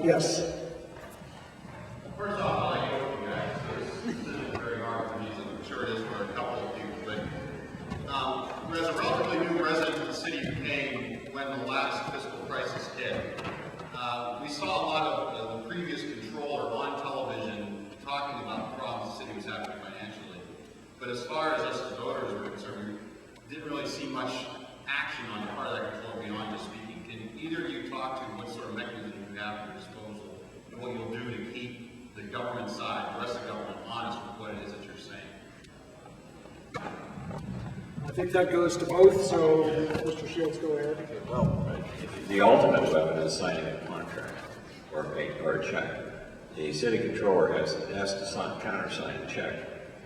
Yes. First off, I'd like to go with you guys. This isn't very hard for me, so I'm sure it is for a couple of you. But as a relatively new resident of the city who came when the last fiscal crisis hit, we saw a lot of the previous controller on television talking about the problems the city was having financially. But as far as us as voters were concerned, we didn't really see much action on the part of that controller beyond just speaking. Can either of you talk to what sort of mechanism you have at your disposal and what you'll do to keep the government side, the rest of the government, honest with what it is that you're saying? I think that goes to both, so Mr. Shields, go ahead. Well, the ultimate weapon is signing a contract or a check. The city controller has to countersign a check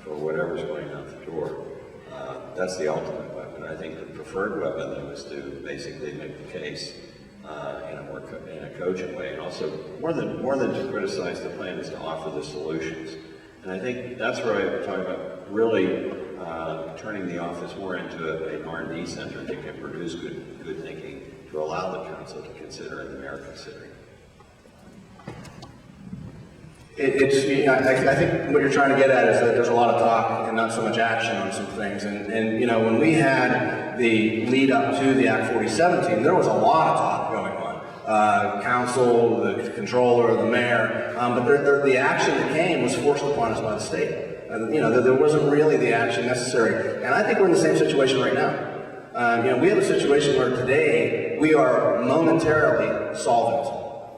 for whatever's going out the door. That's the ultimate weapon. I think the preferred weapon, though, is to basically make the case in a cogent way, and also more than to criticize the plan is to offer the solutions. And I think that's where I'm talking about really turning the office more into an R&D center that can produce good thinking to allow the council to consider and the mayor considering. I think what you're trying to get at is that there's a lot of talk and not so much action on some things. And you know, when we had the lead up to the Act 4017 team, there was a lot of talk going on. Council, the controller, the mayor, but the action that came was forced upon us by the state. You know, there wasn't really the action necessary. And I think we're in the same situation right now. You know, we have a situation where today we are momentarily solvent,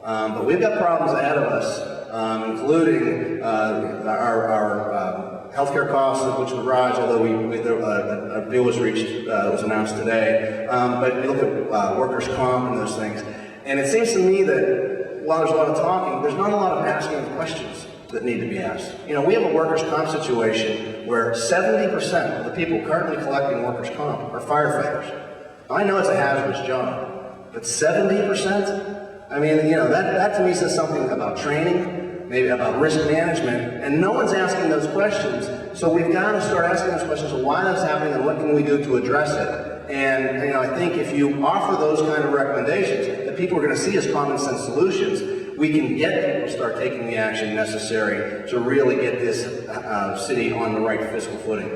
but we've got problems ahead of us. Including our healthcare costs, which would rise, although a deal was reached, was announced today. But you look at workers' comp and those things, and it seems to me that while there's a lot of talking, there's not a lot of asking of questions that need to be asked. You know, we have a workers' comp situation where 70% of the people currently collecting workers' comp are firefighters. I know it's a hazardous job, but 70%? I mean, you know, that to me says something about training, maybe about risk management, and no one's asking those questions. So we've got to start asking those questions of why that's happening and what can we do to address it. And you know, I think if you offer those kind of recommendations that people are going to see as common sense solutions, we can get people to start taking the action necessary to really get this city on the right fiscal footing.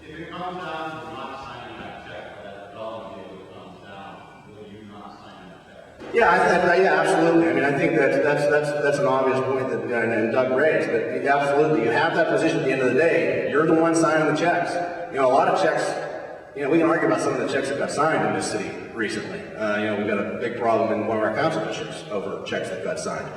If it comes down to not signing that check, that development deal comes down, will you not sign that check? Yeah, absolutely. I mean, I think that's an obvious point that and Doug raised. But absolutely, you have that position at the end of the day. You're the one signing the checks. You know, a lot of checks. You know, we can argue about some of the checks that got signed in this city recently. You know, we've got a big problem in one of our council districts over checks that got signed.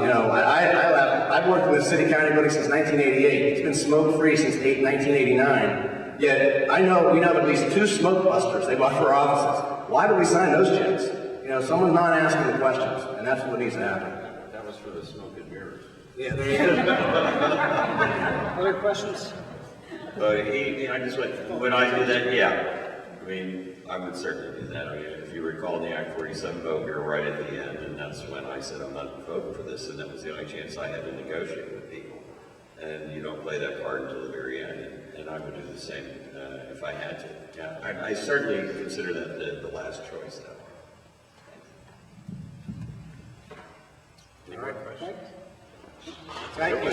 You know, I've worked in the city county building since 1988. It's been smoke-free since 1989. Yet we know at least 2 smoke busters they bought for our offices. Why do we sign those checks? You know, someone's not asking the questions, and that's what needs to happen. That was for the smoke and mirrors. Yeah, there you go. Other questions? I just went, when I did that, yeah. I mean, I would certainly do that. I mean, if you recall the Act 47 vote, we were right at the end, and that's when I said I'm not voting for this, and that was the only chance I had to negotiate with people. And you don't play that part until the very end, and I would do the same if I had to. Yeah, I certainly consider that the last choice, though. Any more questions? Thank you.